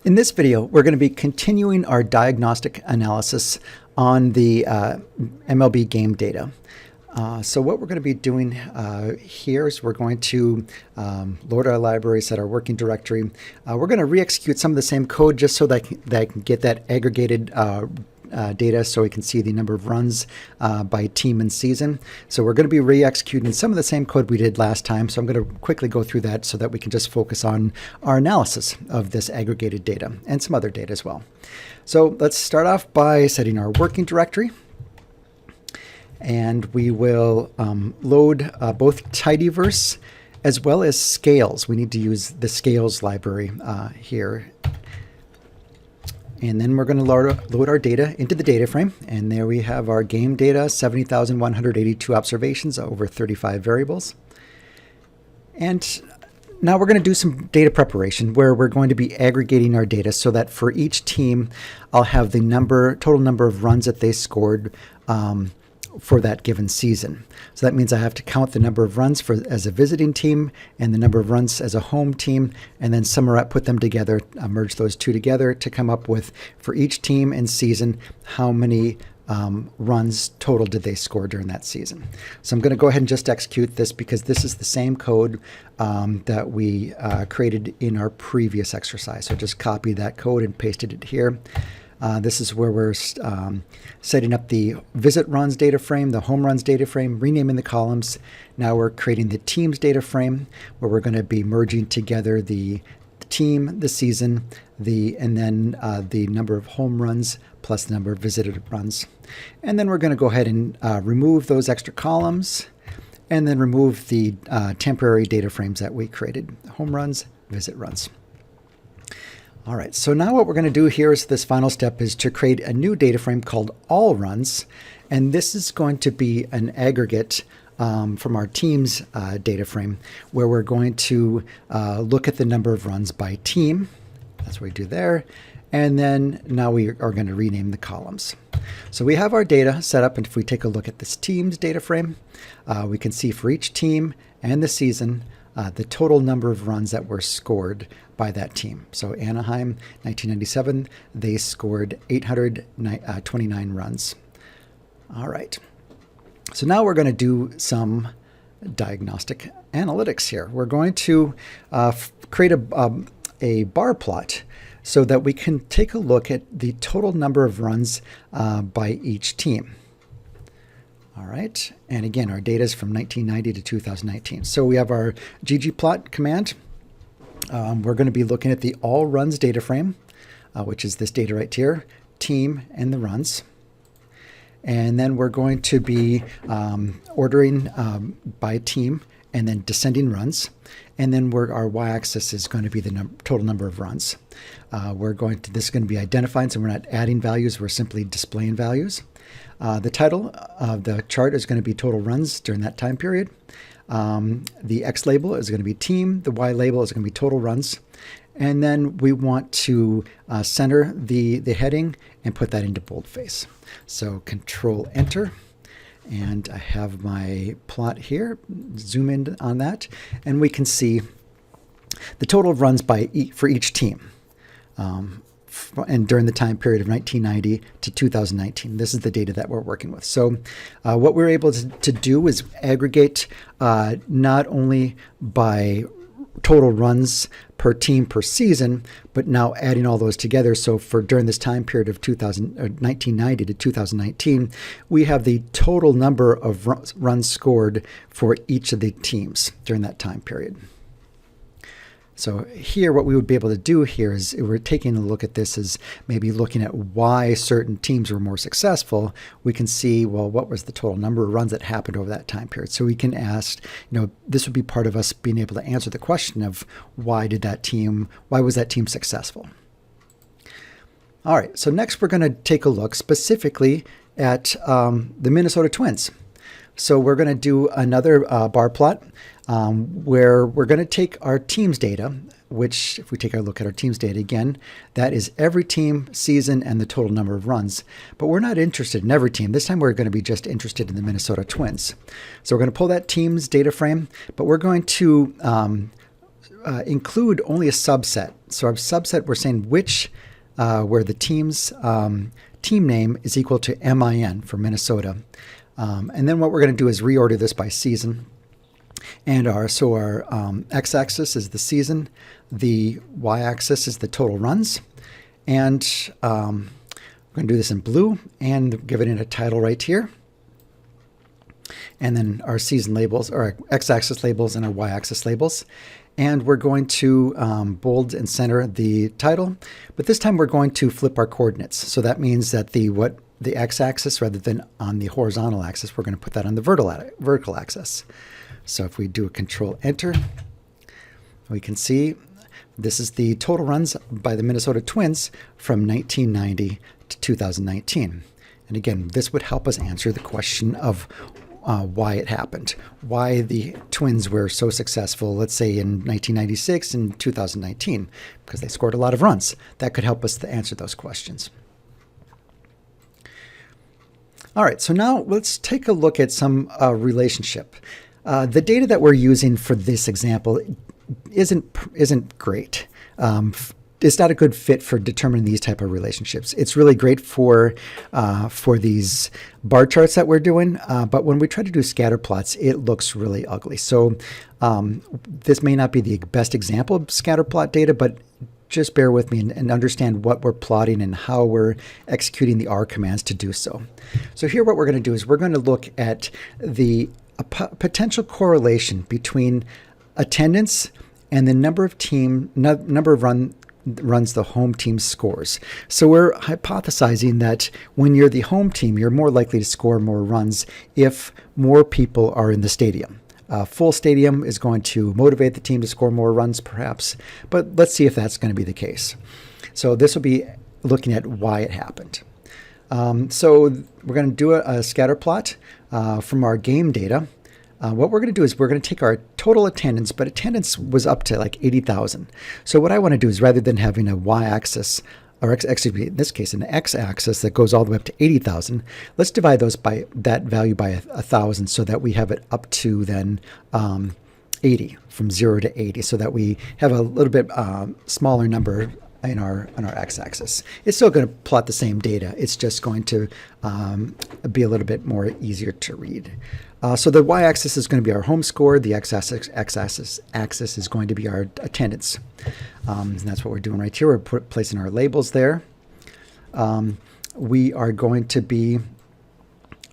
In this video, we're going to be continuing our diagnostic analysis on the MLB game data. So what we're going to be doing here is we're going to load our library, set our working directory. We're going to re-execute some of the same code just so that I can get that aggregated data so we can see the number of runs by team and season. So we're going to be re-executing some of the same code we did last time. So I'm going to quickly go through that so that we can just focus on our analysis of this aggregated data and some other data as well. So let's start off by setting our working directory. And we will load both tidyverse as well as scales. We need to use the scales library here. And then we're going to load our data into the data frame. And there we have our game data, 70,182 observations over 35 variables. And now we're going to do some data preparation where we're going to be aggregating our data so that for each team, I'll have the total number of runs that they scored for that given season. So that means I have to count the number of runs as a visiting team and the number of runs as a home team, and then put them together, merge those two together to come up with, for each team and season, how many runs total did they score during that season. So I'm going to go ahead and just execute this because this is the same code that we created in our previous exercise. So just copy that code and pasted it here. This is where we're setting up the visit runs data frame, the home runs data frame, renaming the columns. Now we're creating the teams data frame where we're going to be merging together the team, the season, and then the number of home runs plus the number of visited runs. And then we're going to go ahead and remove those extra columns and then remove the temporary data frames that we created, home runs, visit runs. All right, so now what we're going to do here is this final step is to create a new data frame called all runs. And this is going to be an aggregate from our teams data frame where we're going to look at the number of runs by team. That's what we do there. And then now we are going to rename the columns. So we have our data set up, and if we take a look at this teams data frame, we can see for each team and the season the total number of runs that were scored by that team. So Anaheim, 1997, they scored 829 runs. All right. So now we're going to do some diagnostic analytics here. We're going to create a bar plot so that we can take a look at the total number of runs by each team. All right, and again, our data is from 1990 to 2019. So we have our ggplot command. We're going to be looking at the all runs data frame, which is this data right here, team and the runs. And then we're going to be ordering by team and then descending runs. And then our y-axis is going to be the total number of runs. This is going to be identified, so we're not adding values, we're simply displaying values. The title of the chart is going to be total runs during that time period. The X label is going to be team. The Y label is going to be total runs. And then we want to center the heading and put that into boldface. So Control Enter. And I have my plot here. Zoom in on that. And we can see the total of runs for each team. And during the time period of 1990 to 2019. This is the data that we're working with. So what we're able to do is aggregate not only by total runs per team per season, but now adding all those together. So during this time period of 1990 to 2019, we have the total number of runs scored for each of the teams during that time period. So here, what we would be able to do here is we're taking a look at this as maybe looking at why certain teams were more successful. We can see, well, what was the total number of runs that happened over that time period? So we can ask, this would be part of us being able to answer the question of why was that team successful? All right, so next we're going to take a look specifically at the Minnesota Twins. So we're going to do another bar plot where we're going to take our team's data, which if we take a look at our team's data again, that is every team, season, and the total number of runs. But we're not interested in every team. This time we're going to be just interested in the Minnesota Twins. So we're going to pull that team's data frame, but we're going to include only a subset. So our subset, we're saying which, where the team's team name is equal to MIN for Minnesota. And then what we're going to do is reorder this by season. And our x-axis is the season, the y-axis is the total runs, and we're going to do this in blue and give it in a title right here. And then our season labels, or our x-axis labels and our y-axis labels. And we're going to bold and center the title, but this time we're going to flip our coordinates. So that means that the x-axis, rather than on the horizontal axis, we're going to put that on the vertical axis. So if we do a Control-Enter, we can see this is the total runs by the Minnesota Twins from 1990 to 2019. And again, this would help us answer the question of why it happened, why the Twins were so successful, let's say in 1996 and 2019, because they scored a lot of runs. That could help us to answer those questions. All right, so now let's take a look at some relationship. The data that we're using for this example isn't great. It's not a good fit for determining these type of relationships. It's really great for these bar charts that we're doing, but when we try to do scatter plots, it looks really ugly. So this may not be the best example of scatter plot data, but just bear with me and understand what we're plotting and how we're executing the R commands to do so. So here what we're going to do is we're going to look at the potential correlation between attendance and the number of runs the home team scores. So we're hypothesizing that when you're the home team, you're more likely to score more runs if more people are in the stadium. Full stadium is going to motivate the team to score more runs, perhaps, but let's see if that's going to be the case. So this will be looking at why it happened. So we're going to do a scatter plot from our game data. What we're going to do is we're going to take our total attendance, but attendance was up to like 80,000. So what I want to do is, rather than having a y-axis, or excuse me, in this case, an x-axis that goes all the way up to 80,000, let's divide those by that value by 1,000 so that we have it up to then 80, from 0 to 80, so that we have a little bit smaller number on our x-axis. It's still going to plot the same data. It's just going to be a little bit more easier to read. So the y-axis is going to be our home score. The x-axis is going to be our attendance. And that's what we're doing right here. We're placing our labels there. We are going to be,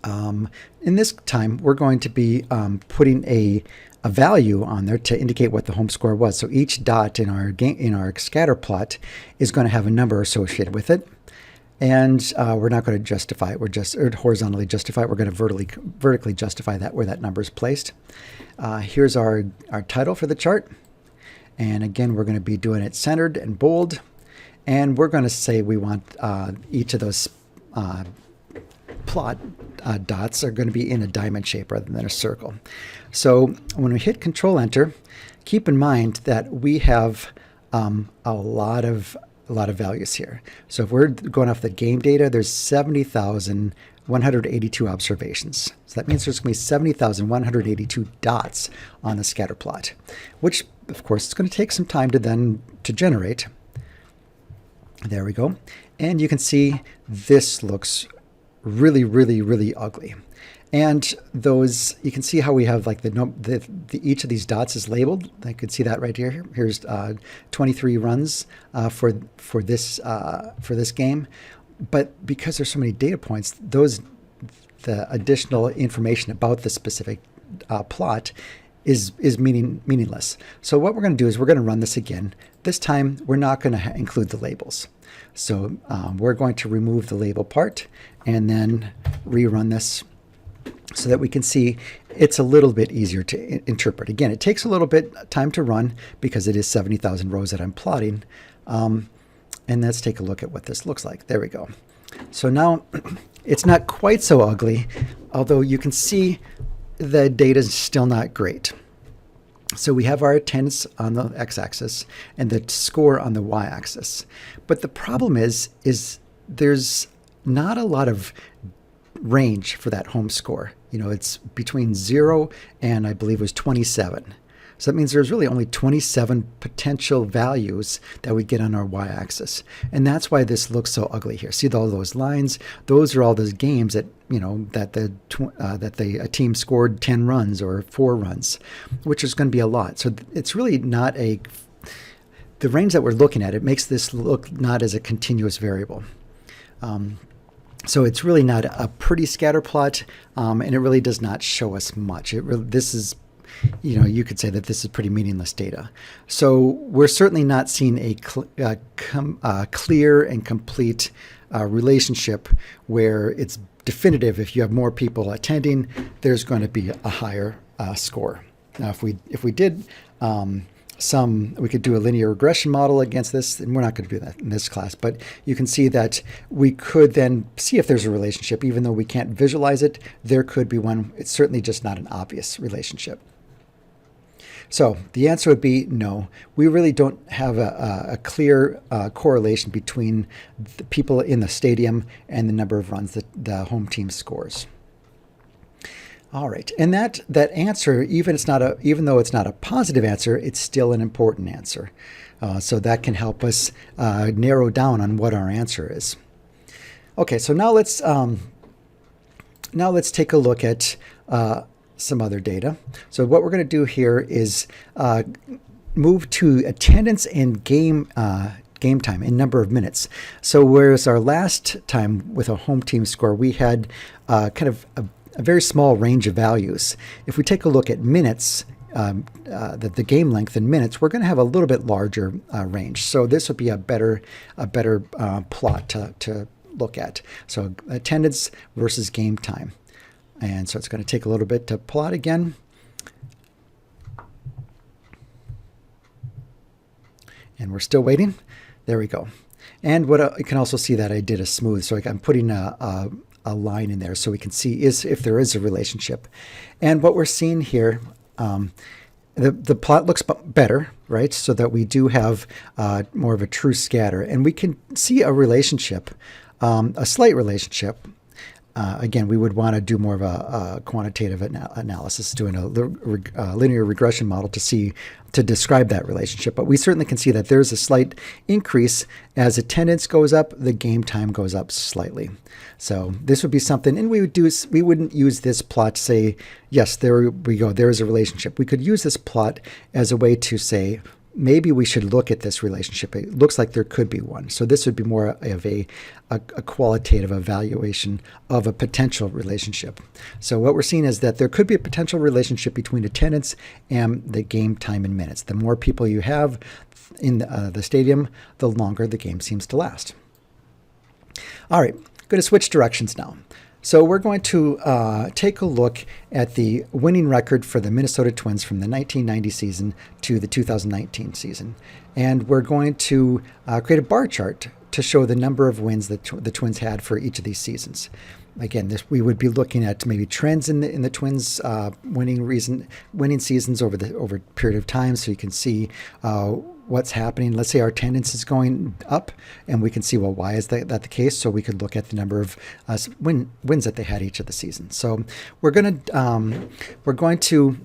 in this time, we're going to be putting a value on there to indicate what the home score was. So each dot in our scatter plot is going to have a number associated with it. And we're not going to justify it. We're just horizontally justify it. We're going to vertically justify that where that number is placed. Here's our title for the chart. And again, we're going to be doing it centered and bold. And we're going to say we want each of those plot dots are going to be in a diamond shape rather than a circle. So when we hit Control-Enter, keep in mind that we have a lot of values here. So if we're going off the game data, there's 70,182 observations. So that means there's going to be 70,182 dots on the scatter plot, which of course it's going to take some time to generate. There we go. And you can see this looks really, really, really ugly. And those, you can see how we have like each of these dots is labeled. I could see that right here. Here's 23 runs for this game. But because there's so many data points, the additional information about the specific plot is meaningless. So what we're going to do is we're going to run this again. This time we're not going to include the labels. So we're going to remove the label part and then rerun this, so that we can see it's a little bit easier to interpret. Again, it takes a little bit time to run because it is 70,000 rows that I'm plotting. And let's take a look at what this looks like. There we go. So now it's not quite so ugly, although you can see the data is still not great. So we have our attendance on the x-axis and the score on the y-axis. But the problem is there's not a lot of range for that home score. You know, it's between 0 and I believe it was 27. So that means there's really only 27 potential values that we get on our y-axis. And that's why this looks so ugly here. See all those lines? Those are all those games that, a team scored 10 runs or 4 runs, which is going to be a lot. So it's really not the range that we're looking at, it makes this look not as a continuous variable. So it's really not a pretty scatter plot, and it really does not show us much. This is, you could say that this is pretty meaningless data. So we're certainly not seeing a clear and complete relationship where it's definitive. If you have more people attending, there's going to be a higher score. Now, if we did we could do a linear regression model against this, and we're not going to do that in this class, but you can see that we could then see if there's a relationship. Even though we can't visualize it, there could be one. It's certainly just not an obvious relationship. So the answer would be no. We really don't have a clear correlation between the people in the stadium and the number of runs that the home team scores. All right, and that answer, even though it's not a positive answer, it's still an important answer. So that can help us narrow down on what our answer is. Okay, so now let's take a look at some other data. So what we're going to do here is move to attendance and game time in number of minutes. So whereas our last time with a home team score, we had kind of a very small range of values. If we take a look at minutes, the game length in minutes, we're going to have a little bit larger range. So this would be a better plot to look at. So attendance versus game time. And so it's going to take a little bit to plot again. And we're still waiting. There we go. And you can also see that I did a smooth. So I'm putting a line in there so we can see if there is a relationship. And what we're seeing here, the plot looks better, right? So that we do have more of a true scatter. And we can see a relationship, a slight relationship. Again, we would want to do more of a quantitative analysis, doing a linear regression model to describe that relationship. But we certainly can see that there's a slight increase as attendance goes up, the game time goes up slightly. So this would be something, and we wouldn't use this plot to say, yes, there we go, there is a relationship. We could use this plot as a way to say, maybe we should look at this relationship. It looks like there could be one. So this would be more of a qualitative evaluation of a potential relationship. So what we're seeing is that there could be a potential relationship between attendance and the game time in minutes. The more people you have in the stadium, the longer the game seems to last. All right, going to switch directions now. So we're going to take a look at the winning record for the Minnesota Twins from the 1990 season to the 2019 season. And we're going to create a bar chart to show the number of wins that the Twins had for each of these seasons. Again, we would be looking at maybe trends in the Twins winning seasons over a period of time, so you can see what's happening. Let's say our attendance is going up, and we can see, well, why is that the case? So we could look at the number of wins that they had each of the seasons. So we're going to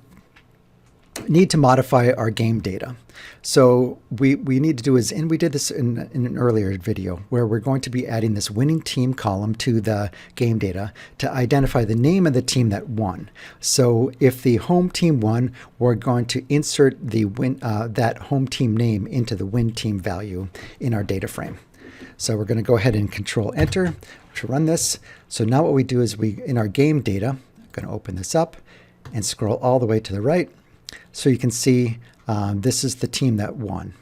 need to modify our game data. So we need to do is, and we did this in an earlier video, where we're going to be adding this winning team column to the game data to identify the name of the team that won. So if the home team won, we're going to insert the that home team name into the win team value in our data frame. So we're going to go ahead and Control Enter to run this. So now what we do is in our game data, I'm going to open this up and scroll all the way to the right. So you can see this is the team that won.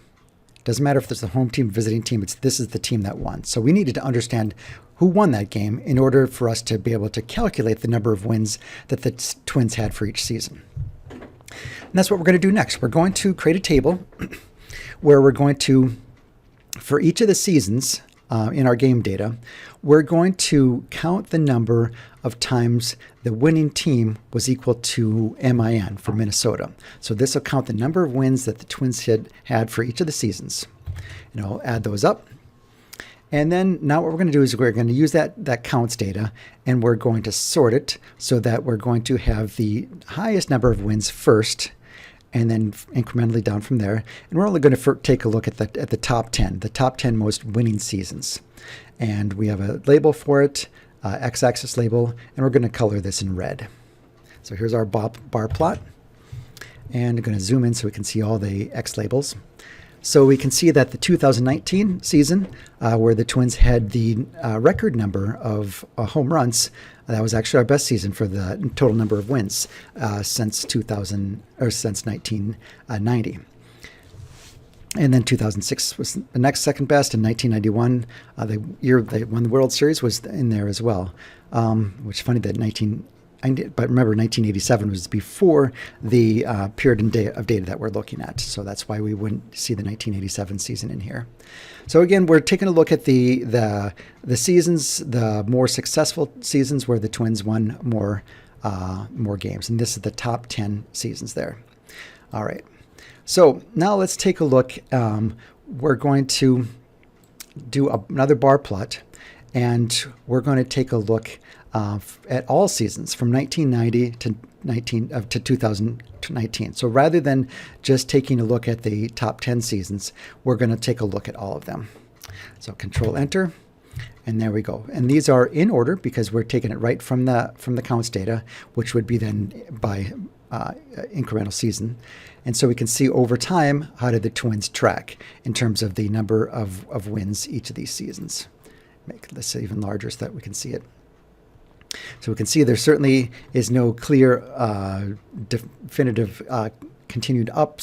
Doesn't matter if it's the home team, visiting team, this is the team that won. So we needed to understand who won that game in order for us to be able to calculate the number of wins that the Twins had for each season. And that's what we're going to do next. We're going to create a table where we're going to, for each of the seasons in our game data, we're going to count the number of times the winning team was equal to MIN for Minnesota. So this will count the number of wins that the Twins had for each of the seasons. And I'll add those up. And then now what we're going to do is we're going to use that counts data, and we're going to sort it so that we're going to have the highest number of wins first, and then incrementally down from there. And we're only going to take a look at the top 10 most winning seasons. And we have a label for it, x-axis label, and we're going to color this in red. So here's our bar plot. And I'm going to zoom in so we can see all the X labels. So we can see that the 2019 season, where the Twins had the record number of home runs, that was actually our best season for the total number of wins since 1990. And then 2006 was the next second best, and 1991, the year they won the World Series, was in there as well. Which is funny that but remember, 1987 was before the period of data that we're looking at. So that's why we wouldn't see the 1987 season in here. So again, we're taking a look at the seasons, the more successful seasons where the Twins won more games. And this is the top 10 seasons there. All right. So now let's take a look. We're going to do another bar plot, and we're going to take a look at all seasons from 1990 to 2019. So rather than just taking a look at the top 10 seasons, we're going to take a look at all of them. So Control Enter, and there we go. And these are in order because we're taking it right from the counts data, which would be then by incremental season. And so we can see over time how did the Twins track in terms of the number of wins each of these seasons. Make this even larger so that we can see it. So we can see there certainly is no clear definitive continued up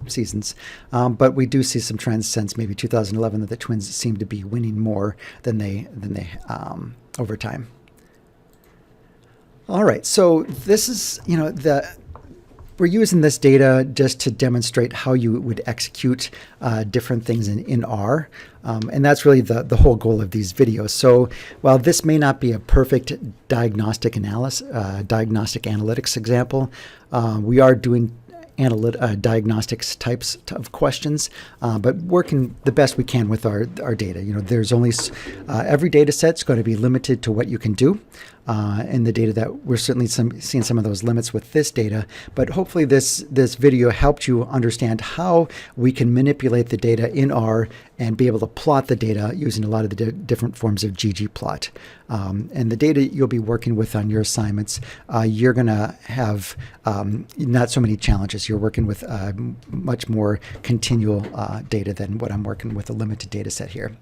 seasons, but we do see some trends since maybe 2011 that the Twins seem to be winning more than they over time. All right, so this is we're using this data just to demonstrate how you would execute different things in R. And that's really the whole goal of these videos. So while this may not be a perfect diagnostic analytics example, we are doing diagnostics types of questions, but working the best we can with our data. There's only every data set's going to be limited to what you can do. In the data that we're certainly seeing some of those limits with this data, but hopefully this video helped you understand how we can manipulate the data in R and be able to plot the data using a lot of the different forms of ggplot. And the data you'll be working with on your assignments, you're going to have not so many challenges. You're working with much more continual data than what I'm working with a limited data set here.